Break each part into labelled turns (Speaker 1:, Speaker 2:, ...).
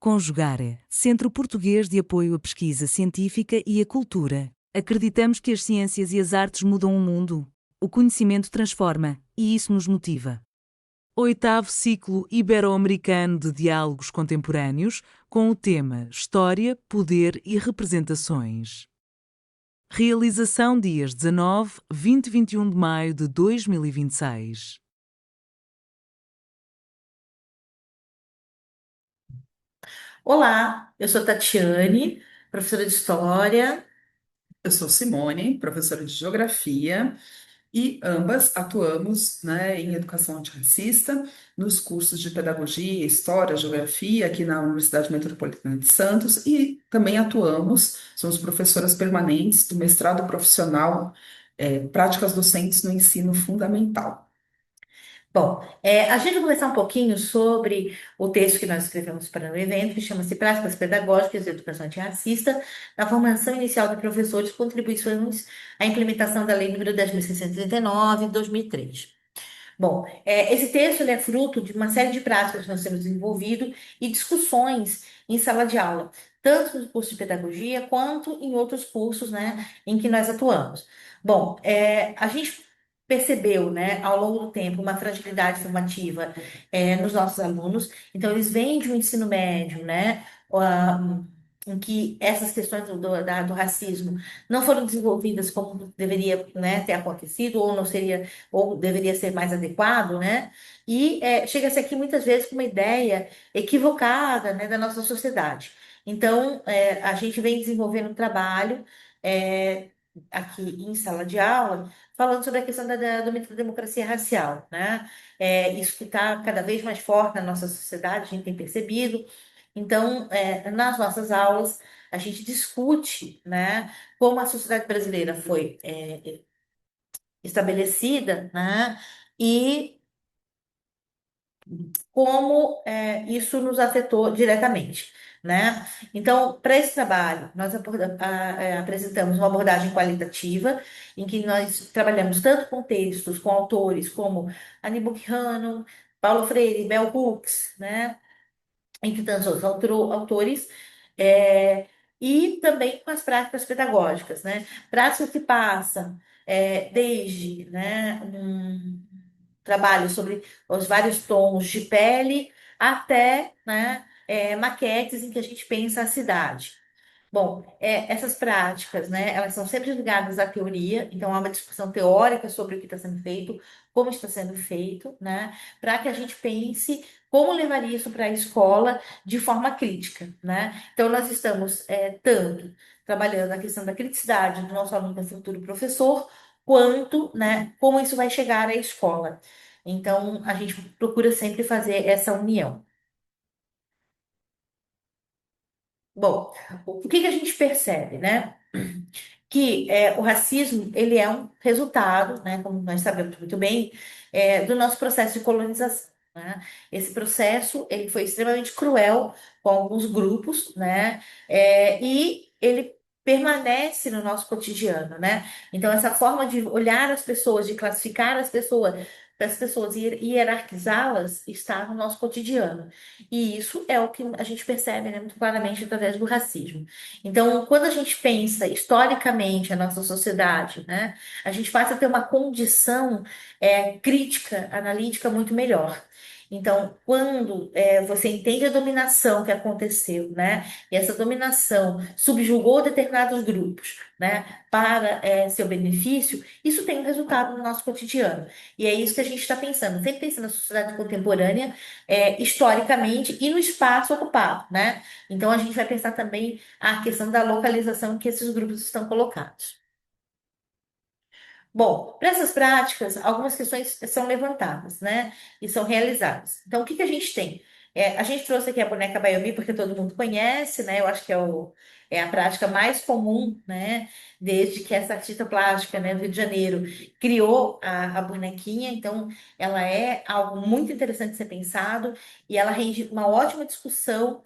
Speaker 1: Conjugare, Centro Português de Apoio à Pesquisa Científica e à Cultura. Acreditamos que as ciências e as artes mudam o mundo. O conhecimento transforma, e isso nos motiva. Oitavo ciclo ibero-americano de diálogos contemporâneos, com o tema História, Poder e Representações. Realização dias 19, 20 e 21 de maio de 2026.
Speaker 2: Olá, eu sou Tatiane, professora de História.
Speaker 3: Eu sou Simone, professora de Geografia, e ambas atuamos, né, em educação antirracista, nos cursos de Pedagogia, História, Geografia, aqui na Universidade Metropolitana de Santos, e também atuamos, somos professoras permanentes do mestrado profissional, Práticas Docentes no Ensino Fundamental.
Speaker 2: Bom, a gente vai conversar um pouquinho sobre o texto que nós escrevemos para o evento, que chama-se Práticas Pedagógicas de Educação Antirracista na Formação Inicial de Professores, Contribuições à Implementação da Lei nº 10.639, de 2003. Bom, esse texto ele é fruto de uma série de práticas que nós temos desenvolvido e discussões em sala de aula, tanto no curso de pedagogia quanto em outros cursos, né, em que nós atuamos. Bom, a gente percebeu, né, ao longo do tempo, uma fragilidade formativa, nos nossos alunos. Então, eles vêm de um ensino médio, né, em que essas questões do racismo não foram desenvolvidas como deveria, né, ter acontecido, ou não seria ou deveria ser mais adequado, né? E chega-se aqui muitas vezes com uma ideia equivocada, né, da nossa sociedade. Então, a gente vem desenvolvendo um trabalho é, aqui em sala de aula, falando sobre a questão da democracia racial, né? Isso que está cada vez mais forte na nossa sociedade, a gente tem percebido. Então, nas nossas aulas, a gente discute, né, como a sociedade brasileira foi estabelecida, né? E como isso nos afetou diretamente, né? Então, para esse trabalho, nós apresentamos uma abordagem qualitativa, em que nós trabalhamos tanto com textos, com autores como Aníbal Quijano, Paulo Freire, Bell Hooks, né? Entre tantos outros autores, é, e também com as práticas pedagógicas, né? Práticas que passam desde, né, um trabalho sobre os vários tons de pele até, né, maquetes em que a gente pensa a cidade. Bom, essas práticas, né, elas são sempre ligadas à teoria, então há uma discussão teórica sobre o que está sendo feito, como está sendo feito, né, para que a gente pense como levaria isso para a escola de forma crítica, né? Então, nós estamos tanto trabalhando a questão da criticidade do nosso aluno, do futuro professor, quanto, né, como isso vai chegar à escola. Então, a gente procura sempre fazer essa união. Bom, o que que a gente percebe, né? Que o racismo ele é um resultado, né, como nós sabemos muito bem, do nosso processo de colonização. Né? Esse processo ele foi extremamente cruel com alguns grupos, né, e ele permanece no nosso cotidiano, né? Então essa forma de olhar as pessoas, de classificar as pessoas e hierarquizá-las está no nosso cotidiano. E isso é o que a gente percebe, né, muito claramente através do racismo. Então, quando a gente pensa historicamente a nossa sociedade, né, a gente passa a ter uma condição crítica, analítica muito melhor. Então, quando você entende a dominação que aconteceu, né, e essa dominação subjugou determinados grupos, né, para seu benefício, isso tem um resultado no nosso cotidiano. E é isso que a gente está pensando, sempre pensando na sociedade contemporânea, historicamente e no espaço ocupado, né? Então, a gente vai pensar também a questão da localização em que esses grupos estão colocados. Bom, para essas práticas, algumas questões são levantadas, né? E são realizadas. Então, o que que a gente tem? A gente trouxe aqui a boneca Biomi porque todo mundo conhece, né? Eu acho que é a prática mais comum, né? Desde que essa artista plástica, né, do Rio de Janeiro, criou a bonequinha. Então, ela é algo muito interessante de ser pensado e ela rende uma ótima discussão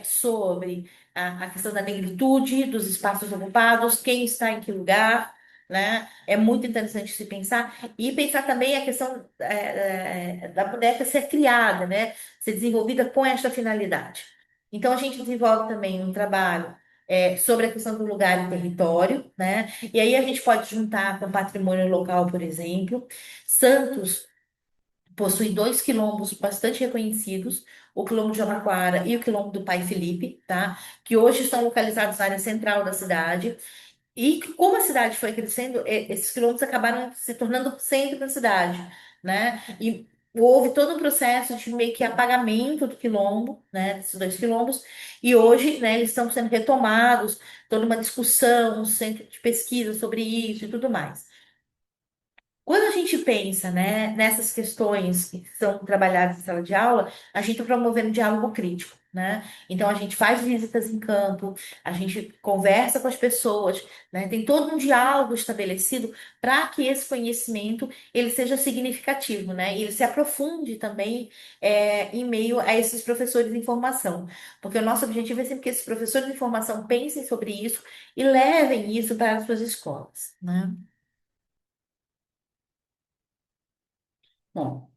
Speaker 2: sobre a questão da negritude, dos espaços ocupados, quem está em que lugar, né? É muito interessante se pensar e pensar também a questão da boneca ser criada, né? Ser desenvolvida com esta finalidade. Então, a gente desenvolve também um trabalho sobre a questão do lugar e território, né? E aí a gente pode juntar com patrimônio local, por exemplo. Santos possui dois quilombos bastante reconhecidos, o Quilombo de Jabaquara e o Quilombo do Pai Felipe, tá? Que hoje estão localizados na área central da cidade. E que, como a cidade foi crescendo, esses quilombos acabaram se tornando centro da cidade, né? E houve todo um processo de meio que apagamento do quilombo, né? Desses dois quilombos. E hoje, né, eles estão sendo retomados, toda uma discussão, um centro de pesquisa sobre isso e tudo mais. Quando a gente pensa, né, nessas questões que são trabalhadas em sala de aula, a gente está promovendo diálogo crítico, né? Então a gente faz visitas em campo, a gente conversa com as pessoas, né? Tem todo um diálogo estabelecido para que esse conhecimento ele seja significativo, né? E ele se aprofunde também em meio a esses professores de formação, porque o nosso objetivo é sempre que esses professores de formação pensem sobre isso e levem isso para as suas escolas, né?
Speaker 3: Bom,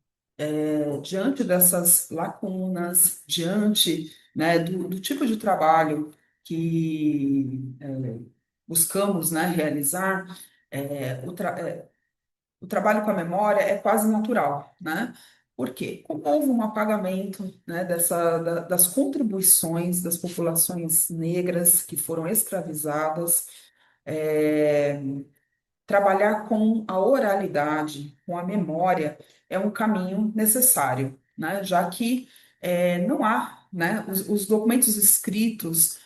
Speaker 3: diante dessas lacunas, diante, né, do tipo de trabalho que buscamos, né, realizar, o trabalho com a memória é quase natural, né? Por quê? Como houve um apagamento, né, das contribuições das populações negras que foram escravizadas, é, trabalhar com a oralidade, com a memória, é um caminho necessário, né? Já que não há, né, os documentos escritos,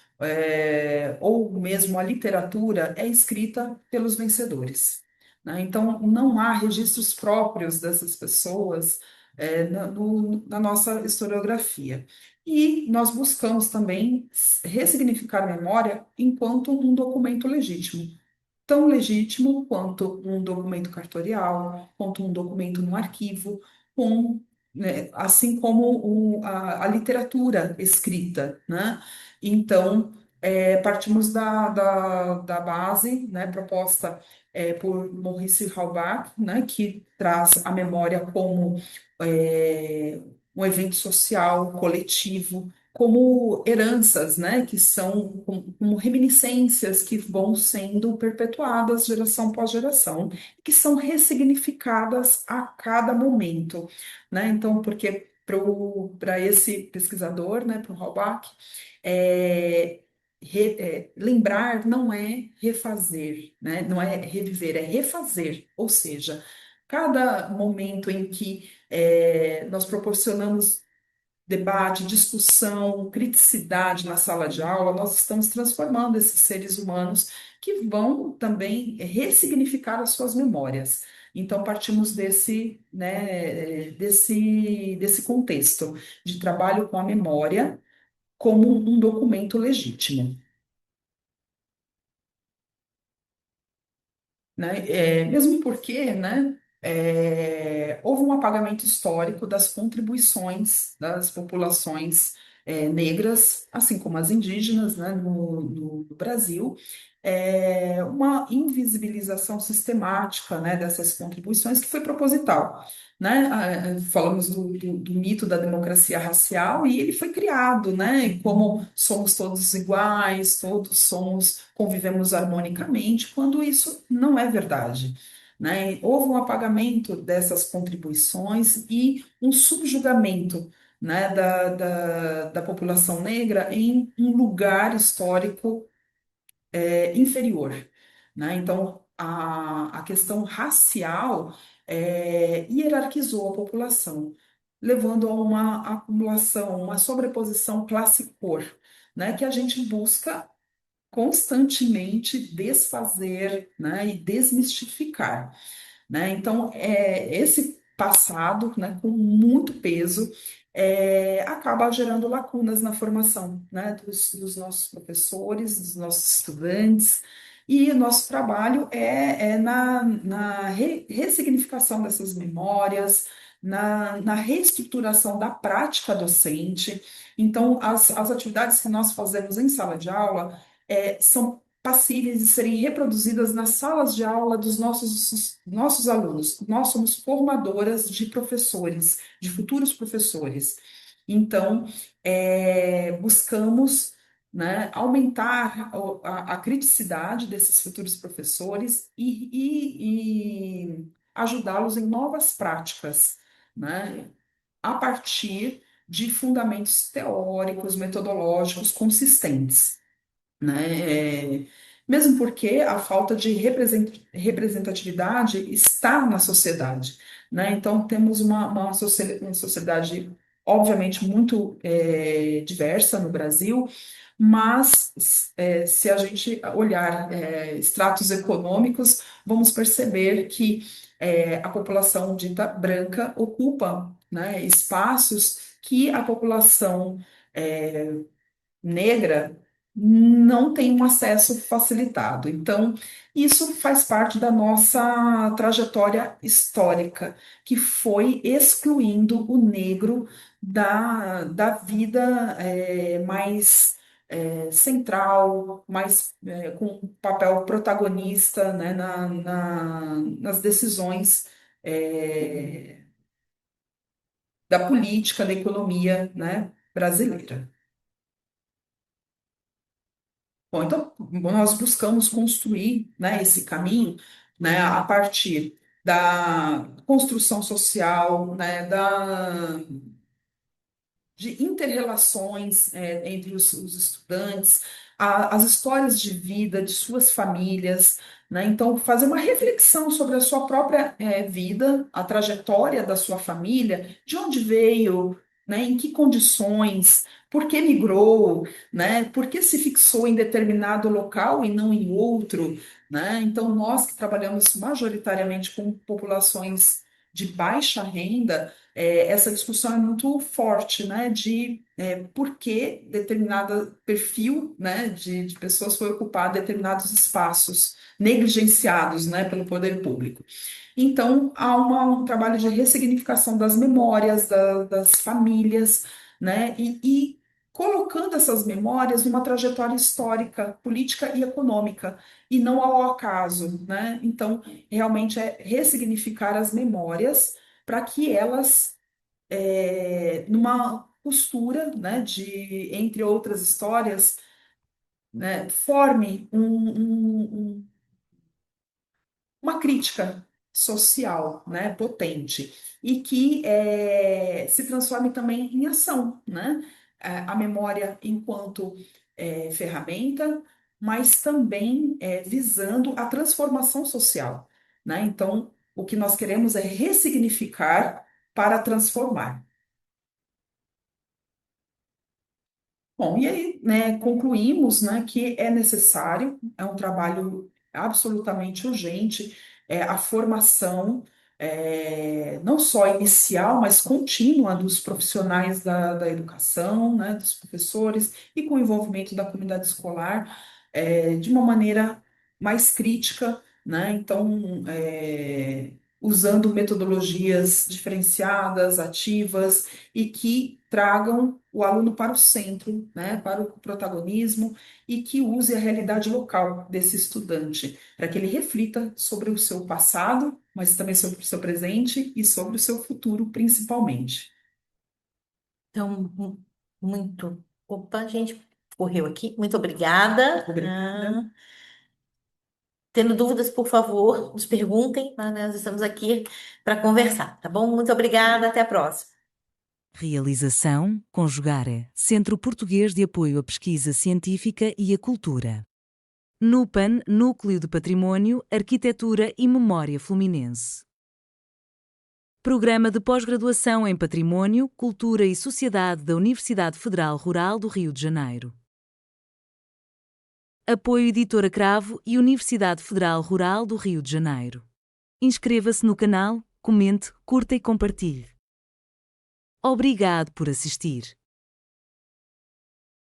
Speaker 3: ou mesmo a literatura é escrita pelos vencedores, né? Então, não há registros próprios dessas pessoas na nossa historiografia. E nós buscamos também ressignificar a memória enquanto um documento legítimo, tão legítimo quanto um documento cartorial, quanto um documento no arquivo, com, né, assim como a literatura escrita, né? Então, partimos da base, né, proposta por Maurice Halbach, né, que traz a memória como um evento social, coletivo, como heranças, né, que são como reminiscências que vão sendo perpetuadas geração após geração, que são ressignificadas a cada momento, né? Então, porque para esse pesquisador, né, para o Halbach, é, lembrar não é refazer, né? Não é reviver, é refazer, ou seja, cada momento em que nós proporcionamos debate, discussão, criticidade na sala de aula, nós estamos transformando esses seres humanos que vão também ressignificar as suas memórias. Então, partimos desse contexto de trabalho com a memória como um documento legítimo. Né? Mesmo porque, né, houve um apagamento histórico das contribuições das populações negras, assim como as indígenas, né, no Brasil, uma invisibilização sistemática, né, dessas contribuições que foi proposital. Né? Falamos do mito da democracia racial e ele foi criado, né? Como somos todos iguais, todos somos, convivemos harmonicamente, quando isso não é verdade. Né? Houve um apagamento dessas contribuições e um subjugamento, né, da população negra em um lugar histórico inferior, né? Então, a questão racial hierarquizou a população, levando a uma acumulação, uma sobreposição classe-cor, né? Que a gente busca constantemente desfazer, né? E desmistificar, né? Então, esse passado, né, com muito peso, acaba gerando lacunas na formação, né, dos nossos professores, dos nossos estudantes, e o nosso trabalho é na ressignificação dessas memórias, na reestruturação da prática docente. Então, as atividades que nós fazemos em sala de aula são passíveis de serem reproduzidas nas salas de aula dos nossos alunos. Nós somos formadoras de professores, de futuros professores. Então, buscamos, né, aumentar a criticidade desses futuros professores e ajudá-los em novas práticas, né, a partir de fundamentos teóricos, metodológicos consistentes, né? Mesmo porque a falta de representatividade está na sociedade, né? Então, temos uma sociedade, obviamente, muito diversa no Brasil, mas se a gente olhar estratos econômicos, vamos perceber que a população dita branca ocupa, né, espaços que a população negra não tem um acesso facilitado. Então, isso faz parte da nossa trajetória histórica, que foi excluindo o negro da vida mais central, mais com um papel protagonista, né, nas decisões da política, da economia, né, brasileira. Bom, então nós buscamos construir, né, esse caminho, né, a partir da construção social, né, de interrelações entre os estudantes, as histórias de vida de suas famílias, né? Então, fazer uma reflexão sobre a sua própria vida, a trajetória da sua família, de onde veio, né? Em que condições, por que migrou, né? Por que se fixou em determinado local e não em outro, né? Então, nós que trabalhamos majoritariamente com populações de baixa renda, essa discussão é muito forte, né, de por que determinado perfil, né, de pessoas foi ocupar determinados espaços negligenciados, né, pelo poder público. Então, há um trabalho de ressignificação das memórias das famílias, né, e colocando essas memórias numa trajetória histórica, política e econômica, e não ao acaso, né? Então, realmente é ressignificar as memórias para que elas, numa costura, né, entre outras histórias, né, forme uma crítica social, né, potente e que se transforme também em ação, né? A memória enquanto ferramenta, mas também visando a transformação social, né? Então, o que nós queremos é ressignificar para transformar. Bom, e aí, né, concluímos, né, que é necessário, é um trabalho absolutamente urgente, a formação, não só inicial, mas contínua dos profissionais da educação, né, dos professores, e com o envolvimento da comunidade escolar, de uma maneira mais crítica, né, então, usando metodologias diferenciadas, ativas, e que tragam o aluno para o centro, né, para o protagonismo e que use a realidade local desse estudante, para que ele reflita sobre o seu passado, mas também sobre o seu presente e sobre o seu futuro, principalmente.
Speaker 2: Então, muito. Opa, a gente correu aqui. Muito obrigada.
Speaker 3: Obrigada.
Speaker 2: Tendo dúvidas, por favor, nos perguntem. Nós estamos aqui para conversar, tá bom? Muito obrigada. Até a próxima.
Speaker 1: Realização: Conjugare, Centro Português de Apoio à Pesquisa Científica e à Cultura. NUPAN, Núcleo de Património, Arquitetura e Memória Fluminense. Programa de Pós-Graduação em Património, Cultura e Sociedade da Universidade Federal Rural do Rio de Janeiro. Apoio Editora Cravo e Universidade Federal Rural do Rio de Janeiro. Inscreva-se no canal, comente, curta e compartilhe. Obrigado por assistir.